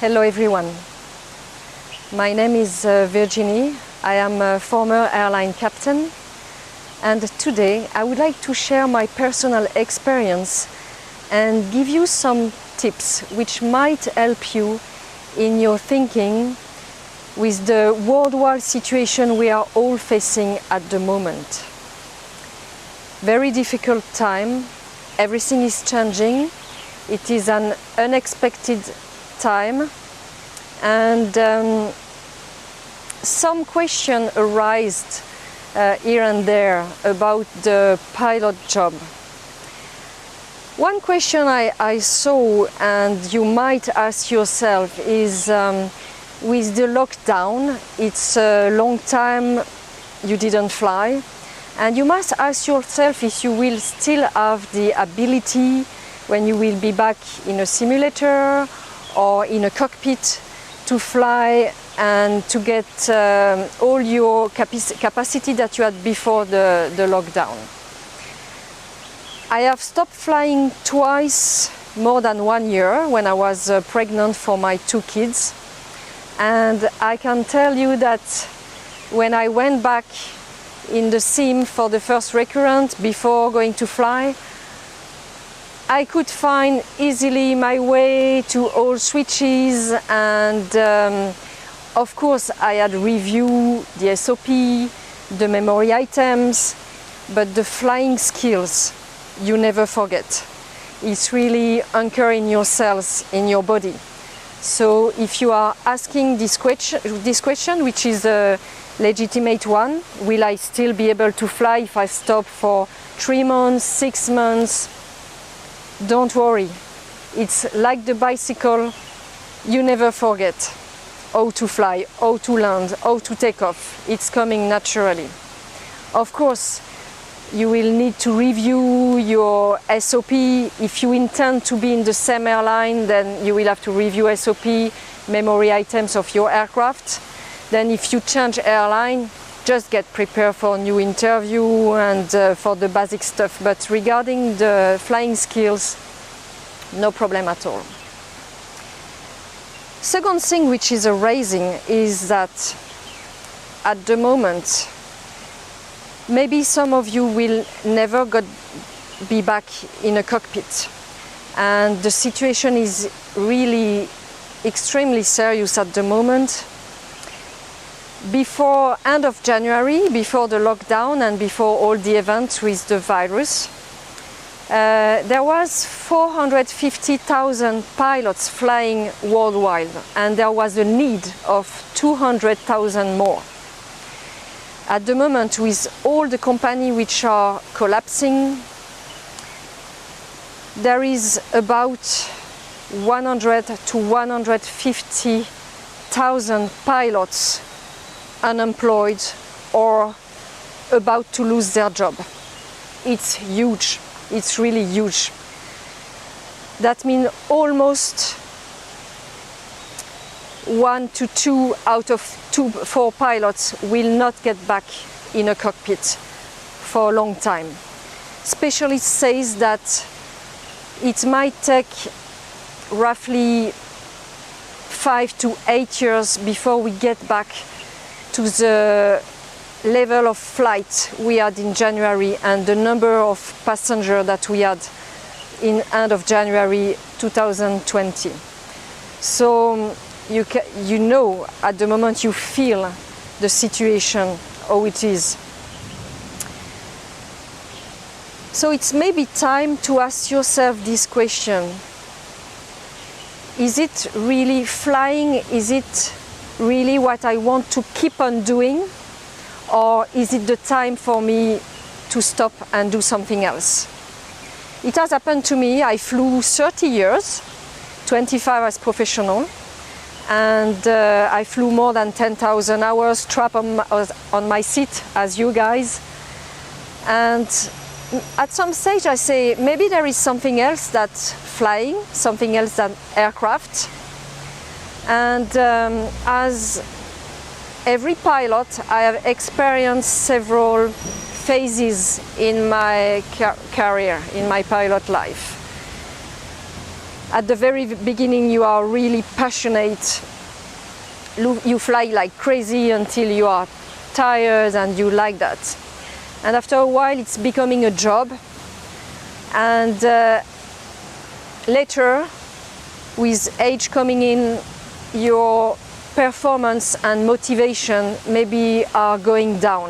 Hello everyone. My name is Virginie. I am a former airline captain, and today I would like to share my personal experience and give you some tips which might help you in your thinking with the worldwide situation we are all facing at the moment. Very difficult time, everything is changing, it is an unexpected time, and some question arised here and there about the pilot job. One question I saw, and you might ask yourself, is with the lockdown, it's a long time you didn't fly, and you must ask yourself if you will still have the ability when you will be back in a simulator or in a cockpit to fly and to get all your capacity that you had before the lockdown. I have stopped flying twice, more than 1 year, when I was pregnant for my 2 kids. And I can tell you that when I went back in the sim for the first recurrent before going to fly, I could find easily my way to all switches, and of course I had reviewed the SOP, the memory items, but the flying skills you never forget. It's really anchored in your cells, in your body. So if you are asking this question, which is a legitimate one, will I still be able to fly if I stop for 3 months, 6 months? Don't worry, it's like the bicycle, you never forget how to fly, how to land, how to take off. It's coming naturally. Of course, you will need to review your SOP. If you intend to be in the same airline, then you will have to review SOP, memory items of your aircraft. Then if you change airline, just get prepared for a new interview and for the basic stuff. But regarding the flying skills, no problem at all. Second thing which is arising is that at the moment, maybe some of you will never be back in a cockpit. And the situation is really extremely serious at the moment. Before end of January, before the lockdown and before all the events with the virus, there was 450,000 pilots flying worldwide, and there was a need of 200,000 more. At the moment, with all the companies which are collapsing, there is about 100 to 150,000 pilots unemployed or about to lose their job. It's huge, it's really huge. That means almost 1 to 2 out of 4 pilots will not get back in a cockpit for a long time. Specialists say that it might take roughly 5 to 8 years before we get back to the level of flight we had in January and the number of passengers that we had in end of January 2020. So you know, at the moment you feel the situation, how it is. So it's maybe time to ask yourself this question. Is it really flying? Is it really what I want to keep on doing? Or is it the time for me to stop and do something else? It has happened to me. I flew 30 years, 25 as professional, and I flew more than 10,000 hours strapped on my seat as you guys. And at some stage I say, maybe there is something else than flying, something else than aircraft. And as every pilot, I have experienced several phases in my career, in my pilot life. At the very beginning, you are really passionate. You fly like crazy until you are tired and you like that. And after a while, it's becoming a job. And later, with age coming in, your performance and motivation maybe are going down.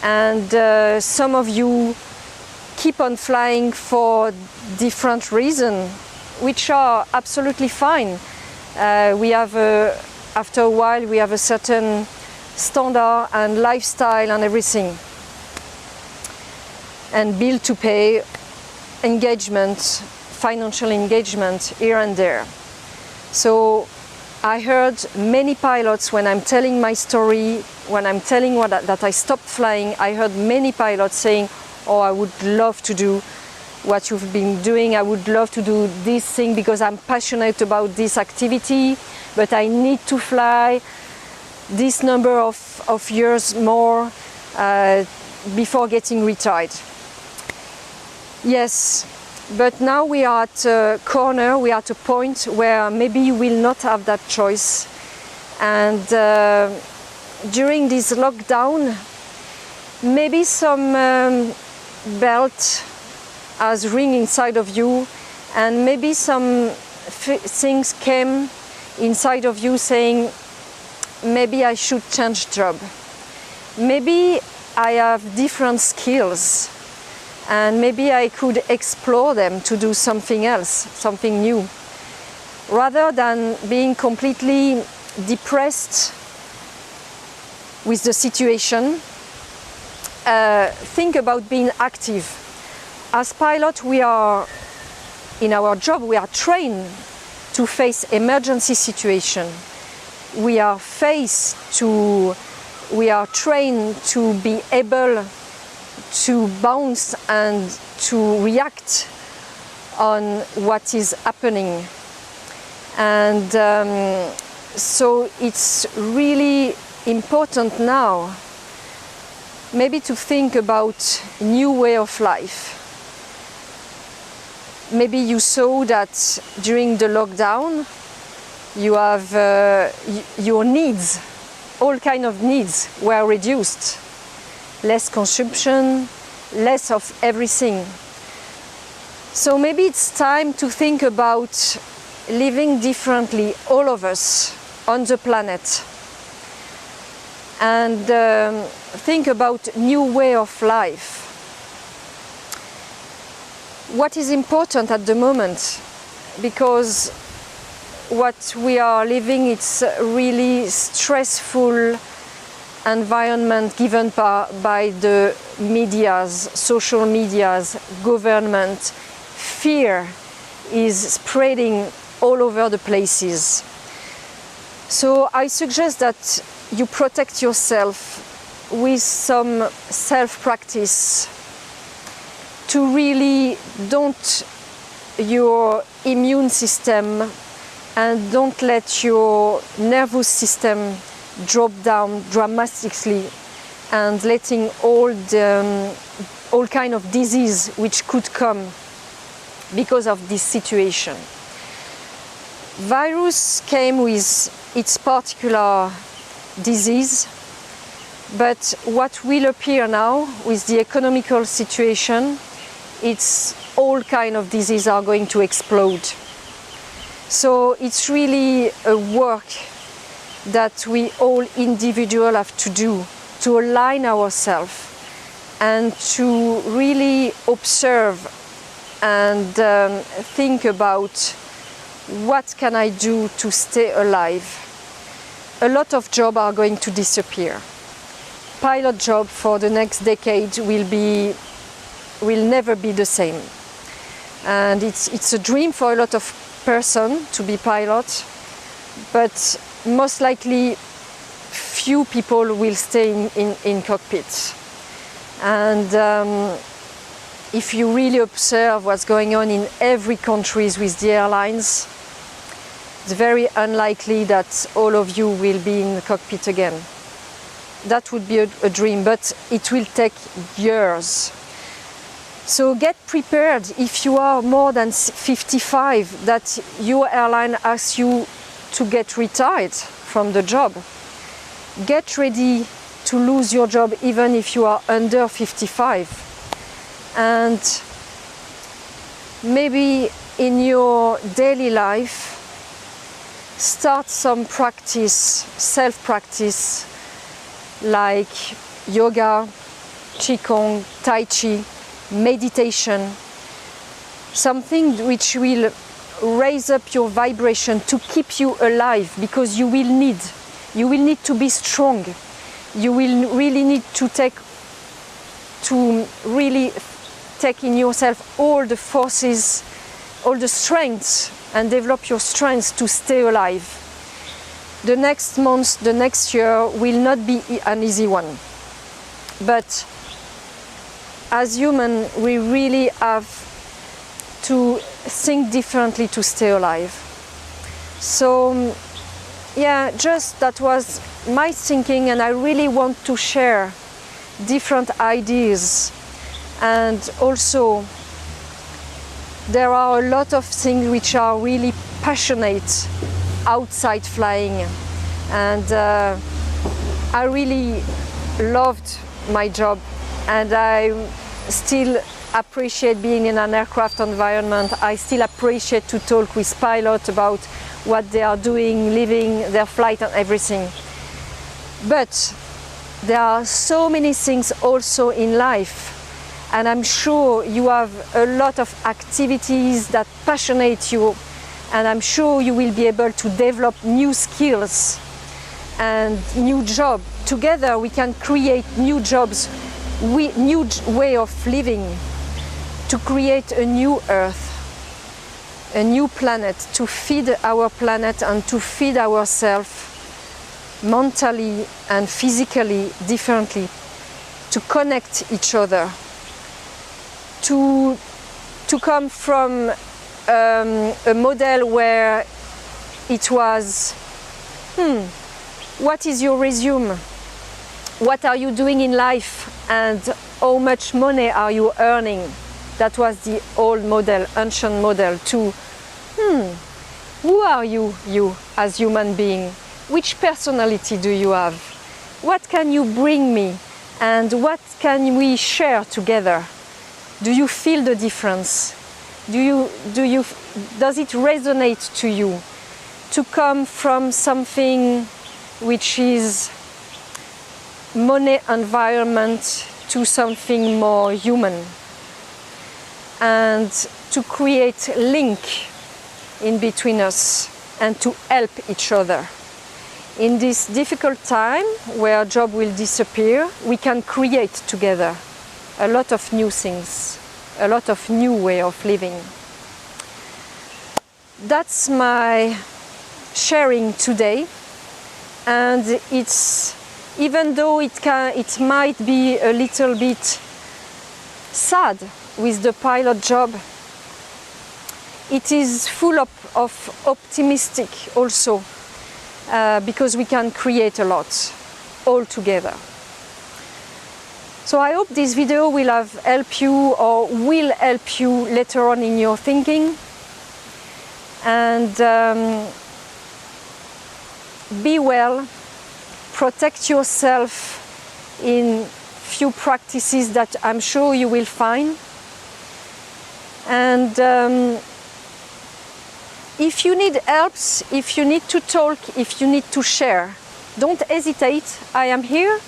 And some of you keep on flying for different reasons, which are absolutely fine. After a while, we have a certain standard and lifestyle and everything. And bill to pay, engagement, financial engagement here and there. So I heard many pilots, when I'm telling my story, when I'm telling that I stopped flying, I heard many pilots saying, oh, I would love to do what you've been doing. I would love to do this thing because I'm passionate about this activity, but I need to fly this number of years more before getting retired. Yes, but now we are at a corner, we are at a point where maybe you will not have that choice. And during this lockdown, maybe some belt has ring inside of you, and maybe some things came inside of you saying, maybe I should change job. Maybe I have different skills, and maybe I could explore them to do something else, something new. Rather than being completely depressed with the situation, think about being active. As pilots, we are, in our job, we are trained to face emergency situation. We are trained to be able to bounce and to react on what is happening. And so it's really important now maybe to think about new way of life. Maybe you saw that during the lockdown you have your needs, all kind of needs were reduced. Less consumption, less of everything. So maybe it's time to think about living differently, all of us on the planet, and think about new way of life. What is important at the moment, because what we are living, it's a really stressful environment given by the medias, social medias, government. Fear is spreading all over the places. So I suggest that you protect yourself with some self-practice to really don't your immune system and don't let your nervous system drop down dramatically, and letting all kind of disease which could come because of this situation. Virus came with its particular disease, but what will appear now with the economical situation, it's all kind of diseases are going to explode. So it's really a work that we all individual have to do to align ourselves and to really observe and think about what can I do to stay alive. A lot of jobs are going to disappear. Pilot job for the next decade will never be the same. And it's a dream for a lot of persons to be pilot, but most likely few people will stay in cockpits. And if you really observe what's going on in every country with the airlines, it's very unlikely that all of you will be in the cockpit again. That would be a dream, but it will take years. So get prepared if you are more than 55 that your airline asks you to get retired from the job. Get ready to lose your job even if you are under 55. And maybe in your daily life, start some practice, self-practice, like yoga, qigong, tai chi, meditation, something which will raise up your vibration to keep you alive, because you will need to be strong. You will really need to really take in yourself all the forces, all the strengths, and develop your strengths to stay alive. The next month, the next year will not be an easy one. But as humans, we really have to think differently to stay alive. So, yeah, just that was my thinking, and I really want to share different ideas. And also, there are a lot of things which are really passionate outside flying, and I really loved my job, and I still appreciate being in an aircraft environment. I still appreciate to talk with pilots about what they are doing, living their flight and everything. But there are so many things also in life, and I'm sure you have a lot of activities that passionate you, and I'm sure you will be able to develop new skills and new jobs. Together we can create new jobs, new way of living, to create a new earth, a new planet, to feed our planet and to feed ourselves mentally and physically differently, to connect each other, to come from a model where it was, what is your resume? What are you doing in life, and how much money are you earning? That was the old model, ancient model, to who are you as human being? Which personality do you have? What can you bring me? And what can we share together? Do you feel the difference? Does it resonate to you? To come from something which is money environment to something more human, and to create link in between us and to help each other. In this difficult time where job will disappear, we can create together a lot of new things, a lot of new way of living. That's my sharing today, and it's, even though it might be a little bit sad with the pilot job, it is full of optimistic also, because we can create a lot all together. So I hope this video will have helped you, or will help you later on in your thinking. And be well, protect yourself in few practices that I'm sure you will find. And if you need help, if you need to talk, if you need to share, don't hesitate. I am here.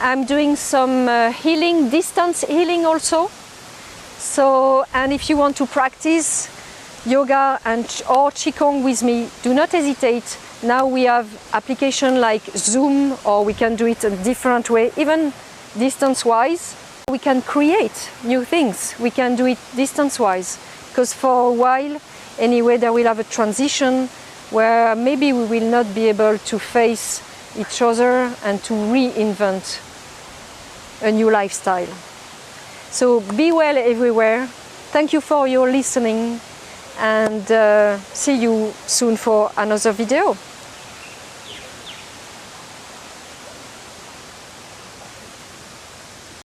I'm doing some healing, distance healing also. So, and if you want to practice yoga or qigong with me, do not hesitate. Now we have applications like Zoom, or we can do it a different way, even distance-wise. We can create new things. We can do it distance-wise, because for a while, anyway, there will have a transition where maybe we will not be able to face each other and to reinvent a new lifestyle. So be well everywhere. Thank you for your listening, and see you soon for another video.